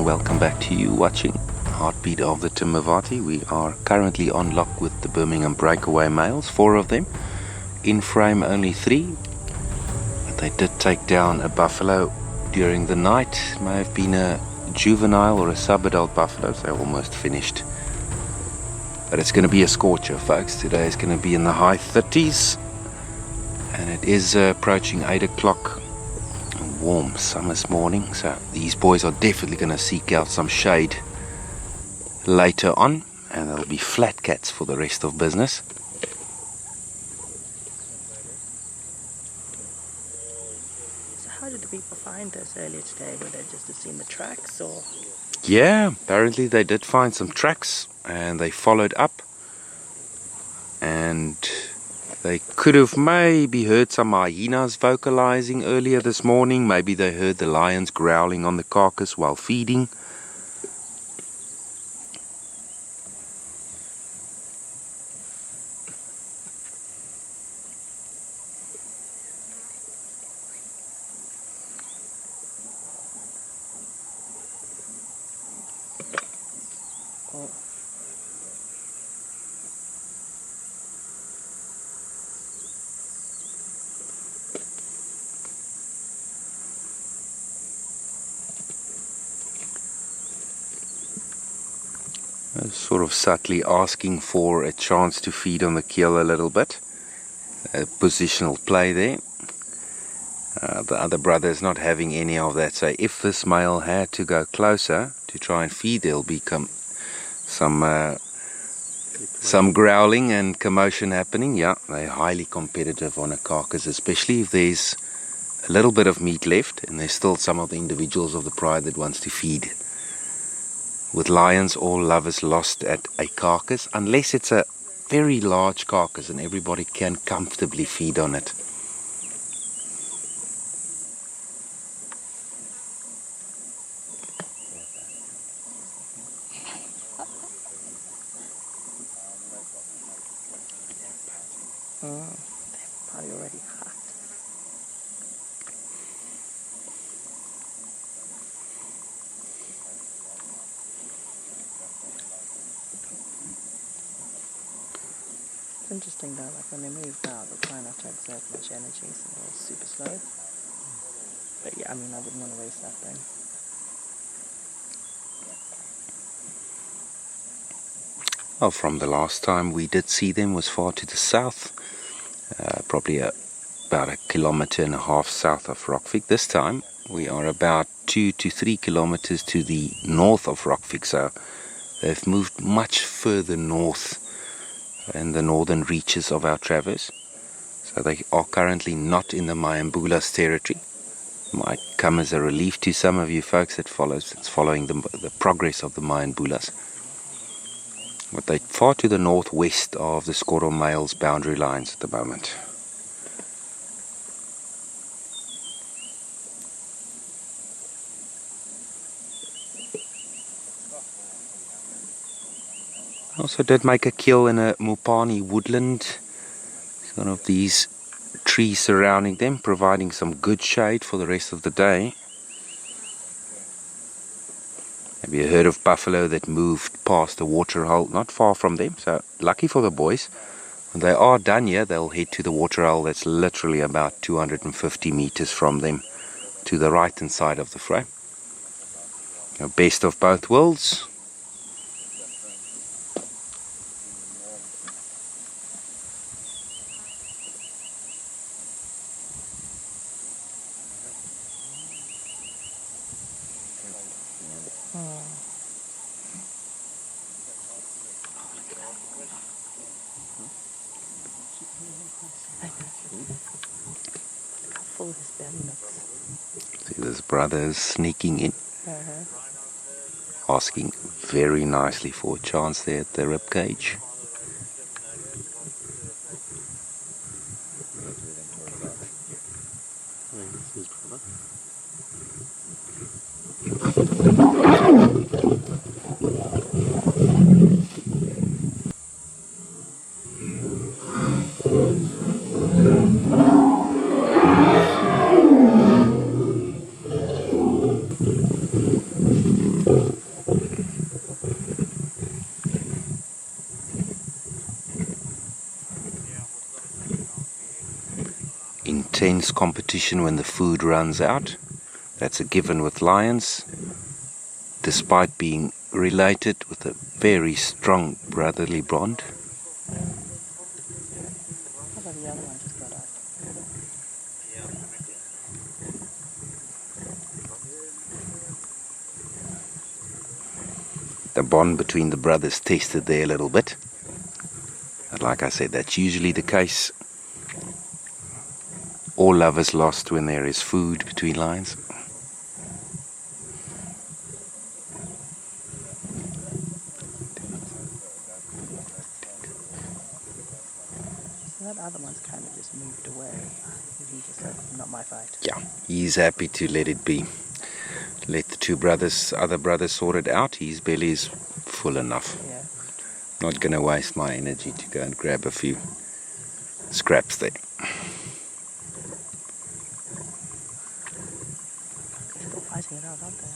Welcome back to you watching Heartbeat of the Timbavati. We are currently on lock with the Birmingham breakaway males, 4 of them. In frame only 3. But they did take down a buffalo during the night. May have been a juvenile or a sub-adult buffalo, so they're almost finished. But it's going to be a scorcher, folks. Today is going to be in the high 30s. And it is approaching 8 o'clock. Warm summer's morning, so these boys are definitely going to seek out some shade later on, and there'll be flat cats for the rest of business. So how did the people find this earlier today? Were they just seen the tracks, or? Yeah, apparently they did find some tracks and they followed up, and they could have maybe heard some hyenas vocalizing earlier this morning. Maybe they heard the lions growling on the carcass while feeding. Sort of subtly asking for a chance to feed on the keel a little bit. Positional play there. The other brother is not having any of that, so if this male had to go closer to try and feed, there'll become some growling and commotion happening. Yeah, they're highly competitive on a carcass, especially if there's a little bit of meat left and there's still some of the individuals of the pride that wants to feed. With lions, all love is lost at a carcass, unless it's a very large carcass and everybody can comfortably feed on it. They're probably already hot. It's interesting though, like when they move now, they try not to exert much energy, so they're all super slow. But yeah, I mean, I wouldn't want to waste that thing. Well, from the last time we did see them was far to the south, probably about 1.5 kilometers south of Rockfig. This time we are about 2 to 3 kilometers to the north of Rockfig, so they've moved much further north in the northern reaches of our traverse. So they are currently not in the Mayambulas territory. Might come as a relief to some of you folks that following the progress of the Mayambulas. But they're far to the northwest of the Skoro males' boundary lines at the moment. Also did make a kill in a Mupani woodland. One of these trees surrounding them, providing some good shade for the rest of the day. Maybe a herd of buffalo that moved past a water hole not far from them, so lucky for the boys. When they are done here, they'll head to the water hole that's literally about 250 meters from them, to the right hand side of the frame. Best of both worlds. See, this brother is sneaking in, asking very nicely for a chance there at the rib cage. Intense competition when the food runs out. That's a given with lions, despite being related with a very strong brotherly bond. How about the other one just got up? The bond between the brothers tested there a little bit. And like I said, that's usually the case. All love is lost when there is food between lions. So that other one's kind of just moved away. He just said, not my fight. Yeah, he's happy to let it be. Let the two brothers, other brothers sort it out. His belly is full enough. Yeah. Not going to waste my energy to go and grab a few scraps there. Still fighting it out, aren't they?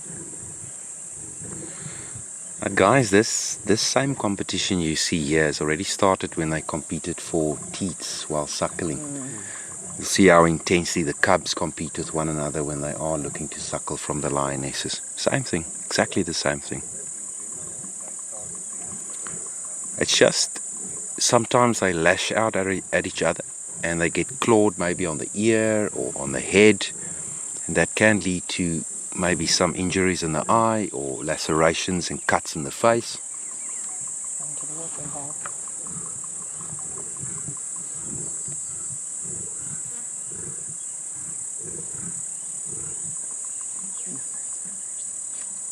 But guys, this same competition you see here has already started when they competed for teats while suckling. You'll see how intensely the cubs compete with one another when they are looking to suckle from the lionesses. Same thing, exactly the same thing. It's just sometimes they lash out at each other and they get clawed maybe on the ear or on the head, and that can lead to maybe some injuries in the eye or lacerations and cuts in the face. Going to the watering hole.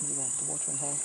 You want the watering hole?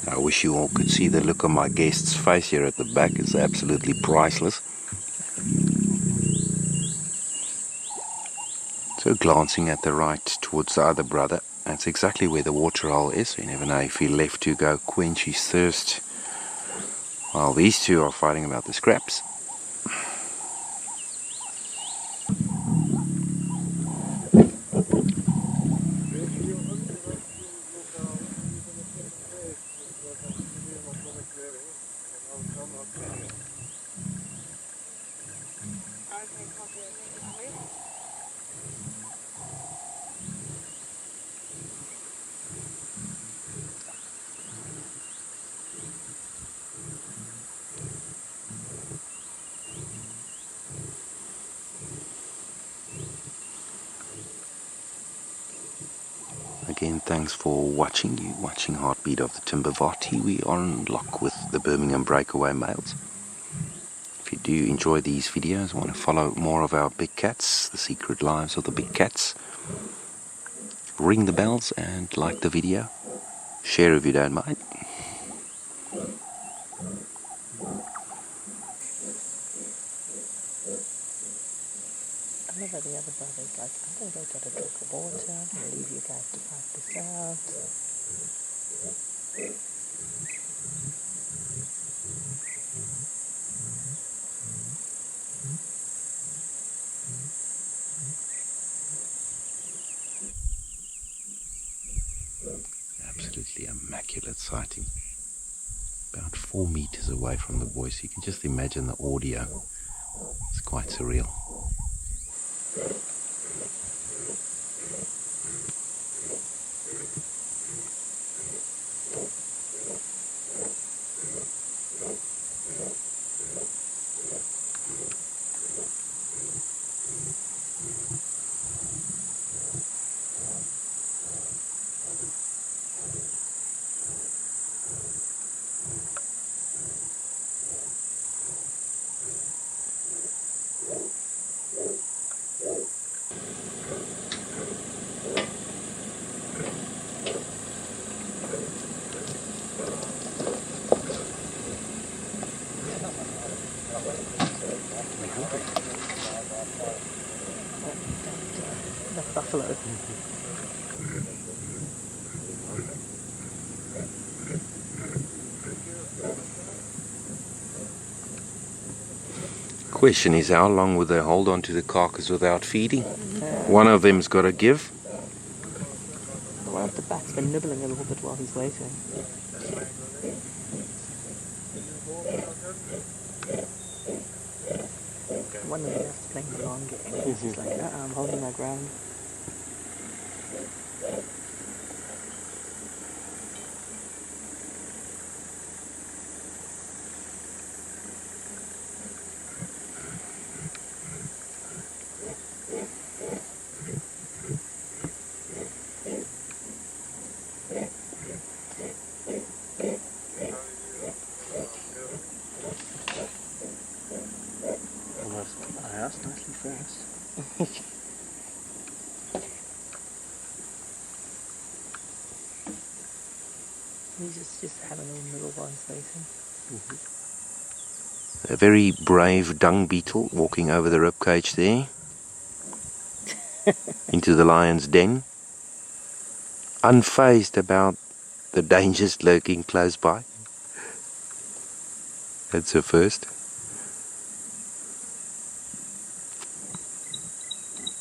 I wish you all could see the look on my guest's face here at the back. It's absolutely priceless. So glancing at the right towards the other brother, that's exactly where the water hole is. You never know if he left to go quench his thirst while these two are fighting about the scraps. Again, thanks for watching. You're watching Heartbeat of the Timbavati. We are on lock with the Birmingham breakaway males. If you do enjoy these videos, want to follow more of our big cats, the secret lives of the big cats, ring the bells and like the video. Share if you don't mind. I love how the other brother's like, I'm going to go get a drink of water, I'm going to leave you guys to fight this out. Absolutely immaculate sighting. About 4 meters away from the boy, so you can just imagine the audio. It's quite surreal. The buffalo. Question is, how long would they hold on to the carcass without feeding? One of them's got to give. One of the bat's been nibbling a little bit while he's waiting. One of the bat's playing the long game. He's just like, I'm holding my ground. That's nicely fast. He's just having a little while he's waiting. A very brave dung beetle walking over the ribcage there into the lion's den, unfazed about the dangers lurking close by. That's her first.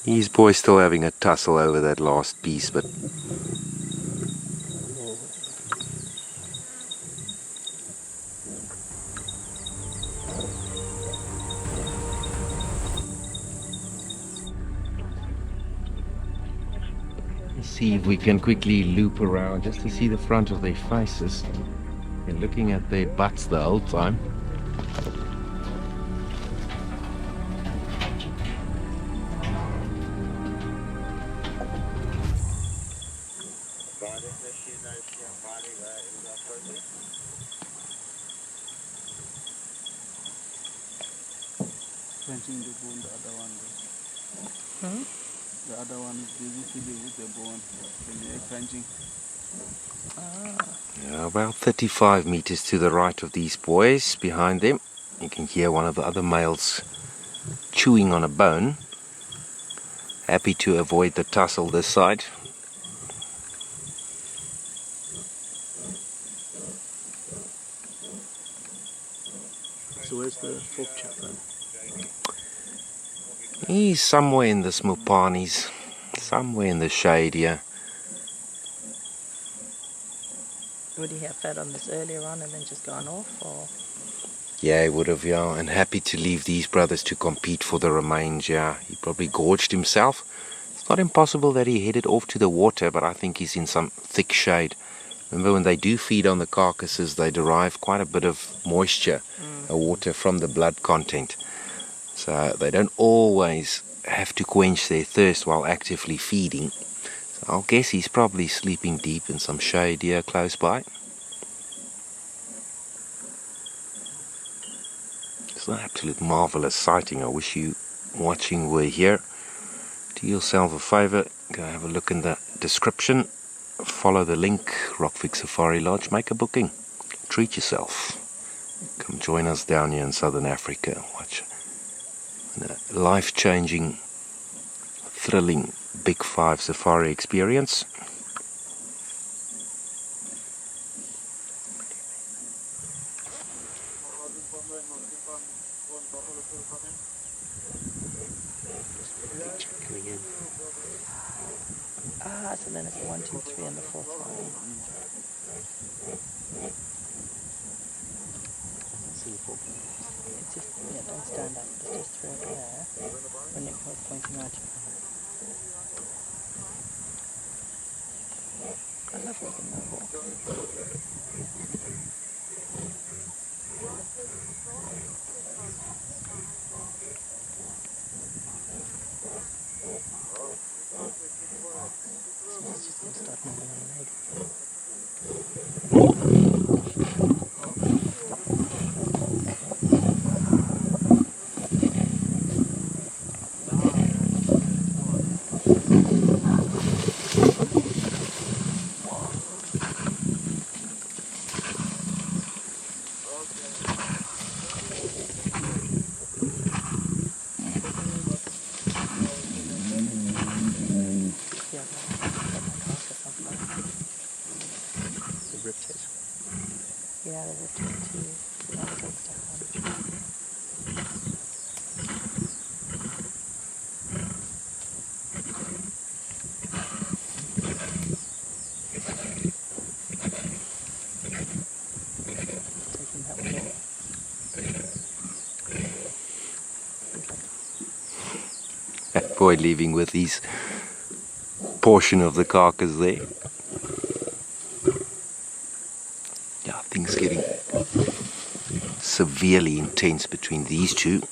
His boy's still having a tussle over that last piece, but let's see if we can quickly loop around just to see the front of their faces. They're looking at their butts the whole time. Crunching the bone, the other one. Hmm? The other one is busy feeding with the bone. When they're crunching. Yeah, about 35 meters to the right of these boys, behind them, you can hear one of the other males chewing on a bone, happy to avoid the tussle this side. So where's the fourth chap then? He's somewhere in the Smupanis, somewhere in the shade here. Would he have fed on this earlier on and then just gone off, or? Yeah, he would have, yeah, and happy to leave these brothers to compete for the remains, yeah. He probably gorged himself. It's not impossible that he headed off to the water, but I think he's in some thick shade. Remember, when they do feed on the carcasses, they derive quite a bit of moisture, water from the blood content. So they don't always have to quench their thirst while actively feeding. I'll guess he's probably sleeping deep in some shade here close by. It's an absolute marvelous sighting. I wish you watching were here. Do yourself a favor, go have a look in the description, follow the link, Rockfig Safari Lodge, make a booking, treat yourself. Come join us down here in Southern Africa. Watch a life-changing, thrilling Big 5 safari experience. Coming in. Ah, so then it's the 1, 2, 3 and the 4th one. See the four. It's just, yeah, don't stand up. It's just through it there. When Nick was pointing out. I love walking that walk. So it's just going to start moving on the leg. Yeah, carcass off that. The ripped it. Yeah, they ripped it too. So now they got stuck on. Taking that one off. That boy leaving with his portion of the carcass there. Yeah, things getting severely intense between these two.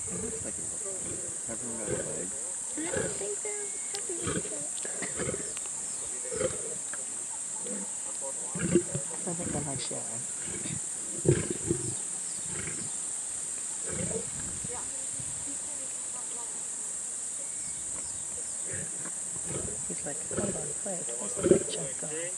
It looks like everyone got a leg. I think they're happy with it. I think they like sharing. He's like, hold on, wait, where's the big chunk going?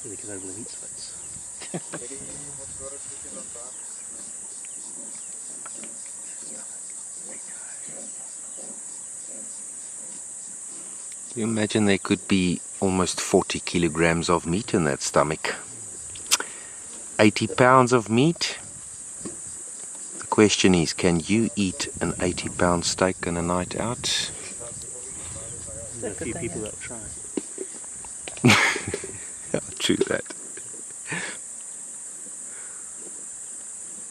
Because over the meat sweats. You imagine there could be almost 40 kilograms of meat in that stomach. 80 pounds of meat. The question is, can you eat an 80-pound steak on a night out? There's a few people that try. true that.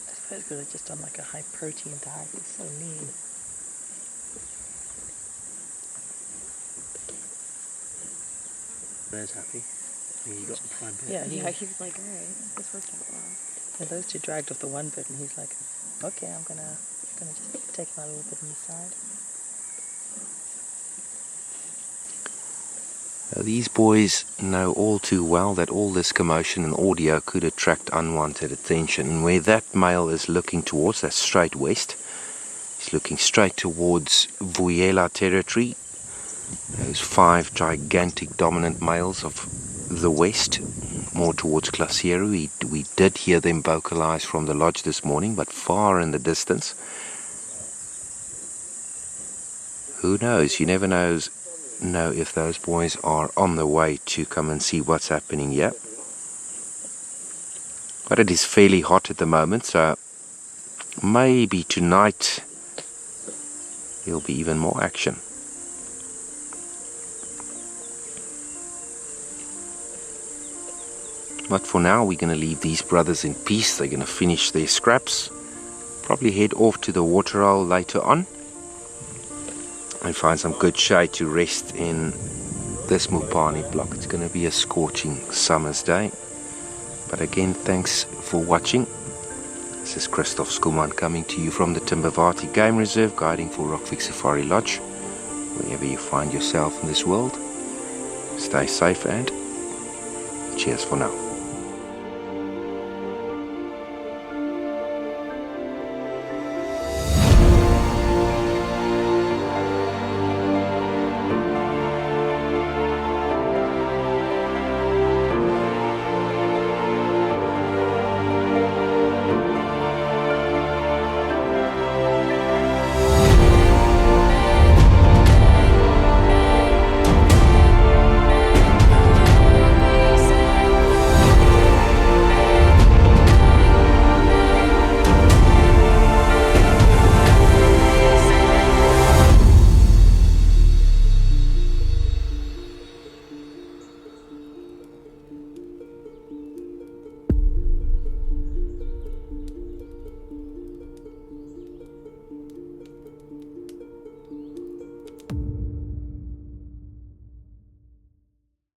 I suppose because I've just done like a high protein diet. He's so lean. Bear's happy. He got the prime bit. Yeah, Yeah, he was like, alright, this worked out well. And those two dragged off the one bit, and he's like, okay, I'm gonna just take my little bit on the side. These boys know all too well that all this commotion and audio could attract unwanted attention. And where that male is looking towards, that's straight west. He's looking straight towards Vuyela territory. Those 5 gigantic dominant males of the west, more towards Glaciero. We did hear them vocalize from the lodge this morning, but far in the distance. Who knows? You never know if those boys are on the way to come and see what's happening here. But it is fairly hot at the moment, so maybe tonight there'll be even more action. But for now, we're going to leave these brothers in peace. They're going to finish their scraps, probably head off to the waterhole later on, and find some good shade to rest in this Mupani block. It's going to be a scorching summer's day. But again, thanks for watching. This is Christof Schoeman coming to you from the Timbavati Game Reserve, guiding for Rockfig Safari Lodge. Wherever you find yourself in this world, stay safe and cheers for now.